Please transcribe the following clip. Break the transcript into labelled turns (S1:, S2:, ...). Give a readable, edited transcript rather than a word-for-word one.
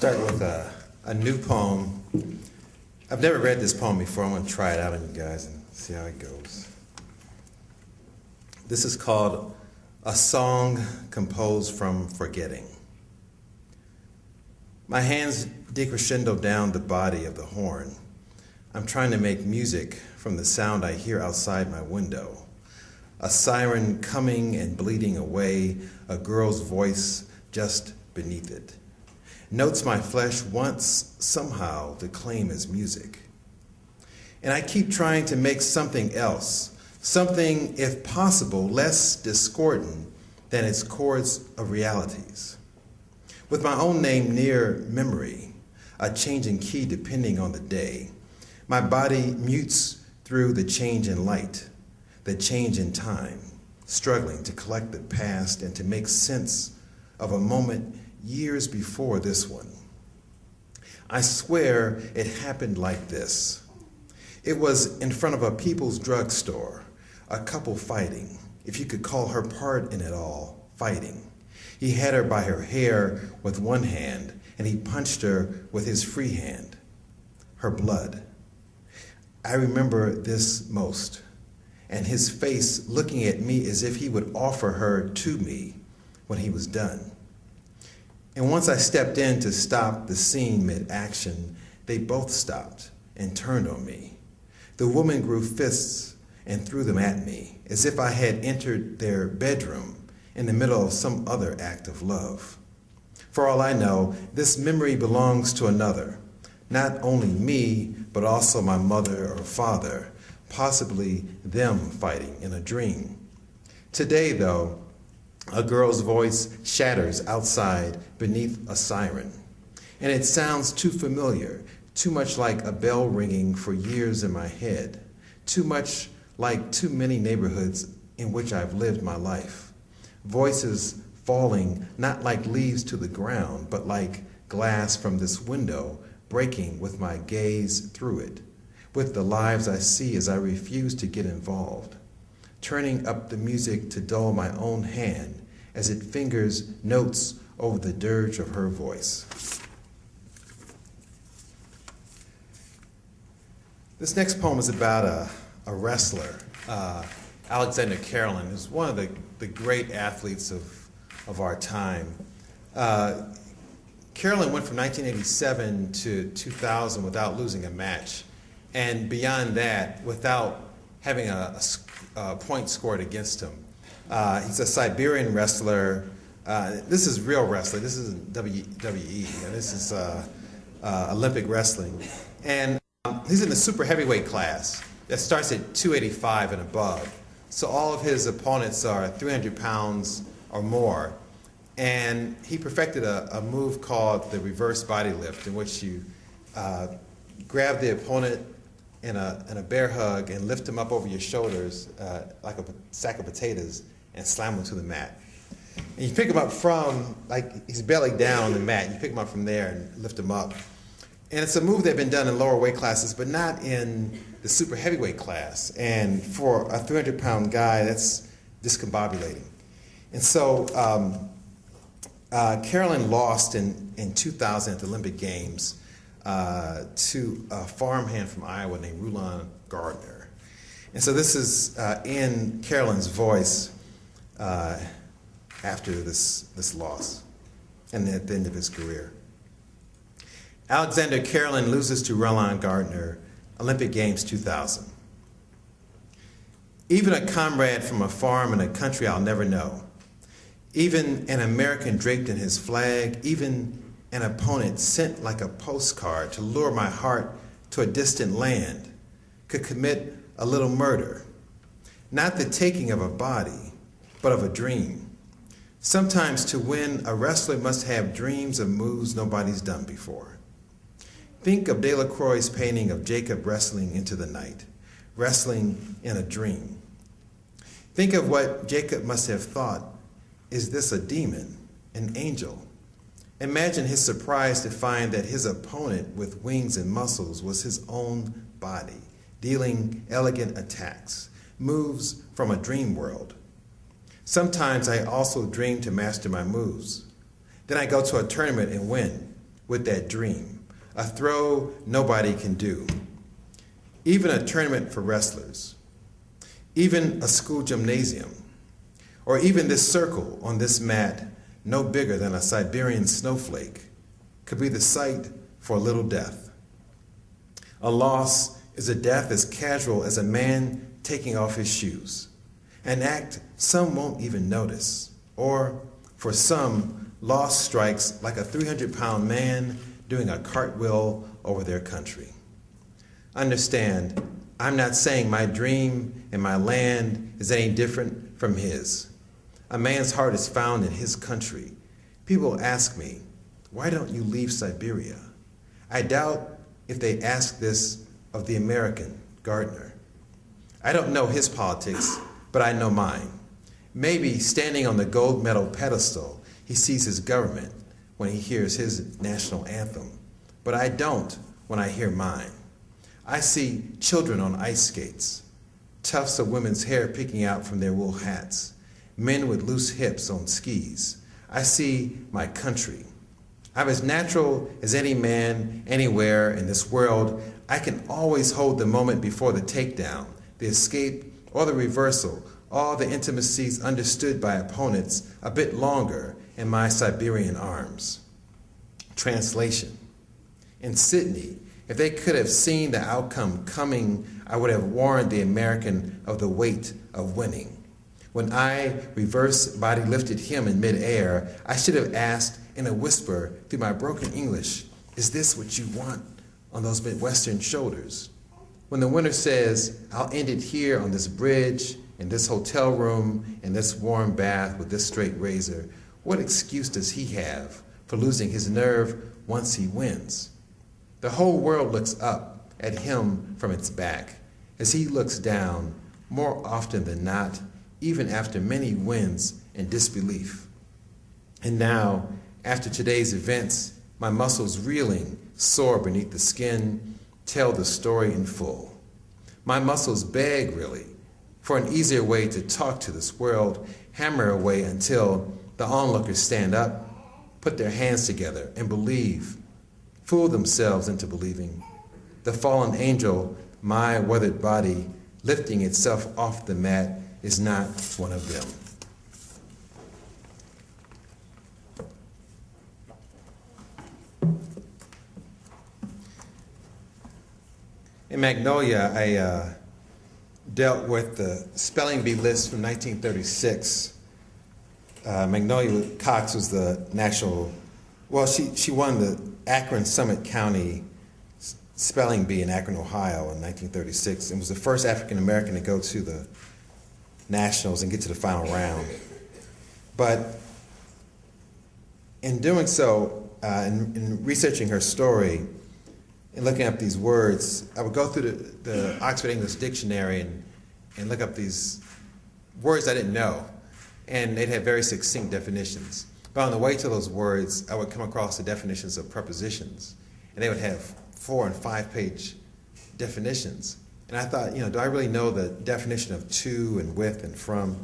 S1: Start with a new poem. I've never read this poem before. I'm going to try it out on you guys and see how it goes. This is called A Song Composed from Forgetting. My hands decrescendo down the body of the horn. I'm trying to make music from the sound I hear outside my window. A siren coming and bleeding away, a girl's voice just beneath it. Notes my flesh wants somehow to claim as music. And I keep trying to make something else, something, if possible, less discordant than its chords of realities. With my own name near memory, a changing key depending on the day, my body mutes through the change in light, the change in time, struggling to collect the past and to make sense of a moment years before this one. I swear it happened like this. It was in front of a People's Drug Store, a couple fighting, if you could call her part in it all, fighting. He had her by her hair with one hand, and he punched her with his free hand. Her blood. I remember this most, and his face looking at me as if he would offer her to me when he was done. And once I stepped in to stop the scene mid-action, they both stopped and turned on me. The woman grew fists and threw them at me, as if I had entered their bedroom in the middle of some other act of love. For all I know, this memory belongs to another, not only me, but also my mother or father, possibly them fighting in a dream. Today, though, a girl's voice shatters outside beneath a siren, and it sounds too familiar, too much like a bell ringing for years in my head, too much like too many neighborhoods in which I've lived my life. Voices falling not like leaves to the ground, but like glass from this window breaking with my gaze through it, with the lives I see as I refuse to get involved, turning up the music to dull my own hand as it fingers notes over the dirge of her voice. This next poem is about a wrestler, Alexander Karelin, who's one of the great athletes of our time. Karelin went from 1987 to 2000 without losing a match, and beyond that, without having a point scored against him. He's a Siberian wrestler. This is real wrestling. This isn't WWE. This is Olympic wrestling. And he's in the super heavyweight class that starts at 285 and above. So all of his opponents are 300 pounds or more. And he perfected a move called the reverse body lift, in which you grab the opponent in a bear hug and lift him up over your shoulders like a sack of potatoes and slam him to the mat. And you pick him up from, like, he's belly down on the mat. You pick him up from there and lift him up. And it's a move that had been done in lower weight classes, but not in the super heavyweight class. And for a 300-pound guy, that's discombobulating. And so Karelin lost in 2000 at the Olympic Games to a farmhand from Iowa named Rulon Gardner. And so this is in Karelin's voice after this loss and at the end of his career. Alexander Karelin loses to Rulon Gardner, Olympic Games 2000. Even a comrade from a farm in a country I'll never know, even an American draped in his flag, even an opponent sent like a postcard to lure my heart to a distant land, could commit a little murder. Not the taking of a body, but of a dream. Sometimes to win, a wrestler must have dreams of moves nobody's done before. Think of Delacroix's painting of Jacob wrestling into the night, wrestling in a dream. Think of what Jacob must have thought, is this a demon, an angel? Imagine his surprise to find that his opponent with wings and muscles was his own body, dealing elegant attacks, moves from a dream world. Sometimes I also dream to master my moves. Then I go to a tournament and win, with that dream, a throw nobody can do, even a tournament for wrestlers, even a school gymnasium, or even this circle on this mat, no bigger than a Siberian snowflake, could be the site for a little death. A loss is a death as casual as a man taking off his shoes, an act some won't even notice, or for some, loss strikes like a 300-pound man doing a cartwheel over their country. Understand, I'm not saying my dream and my land is any different from his. A man's heart is found in his country. People ask me, why don't you leave Siberia? I doubt if they ask this of the American Gardner. I don't know his politics, but I know mine. Maybe standing on the gold medal pedestal, he sees his government when he hears his national anthem, but I don't when I hear mine. I see children on ice skates, tufts of women's hair peeking out from their wool hats, men with loose hips on skis. I see my country. I'm as natural as any man anywhere in this world. I can always hold the moment before the takedown, the escape, or the reversal, all the intimacies understood by opponents a bit longer in my Siberian arms. Translation. In Sydney, if they could have seen the outcome coming, I would have warned the American of the weight of winning. When I reverse body lifted him in midair, I should have asked in a whisper through my broken English, is this what you want on those Midwestern shoulders? When the winner says, I'll end it here on this bridge, in this hotel room, in this warm bath with this straight razor, what excuse does he have for losing his nerve once he wins? The whole world looks up at him from its back as he looks down, more often than not, even after many wins, in disbelief. And now, after today's events, my muscles reeling, sore beneath the skin, tell the story in full. My muscles beg, really, for an easier way to talk to this world, hammer away until the onlookers stand up, put their hands together, and believe, fool themselves into believing. The fallen angel, my weathered body, lifting itself off the mat, is not one of them. In Magnolia, I dealt with the spelling bee list from 1936. Magnolia Cox was the national, well, she won the Akron Summit County spelling bee in Akron, Ohio in 1936, and was the first African American to go to the nationals and get to the final round. But in doing so, in researching her story and looking up these words, I would go through the Oxford English Dictionary and look up these words I didn't know, and they'd have very succinct definitions. But on the way to those words, I would come across the definitions of prepositions, and they would have 4- and 5-page definitions. And I thought, do I really know the definition of to and with and from?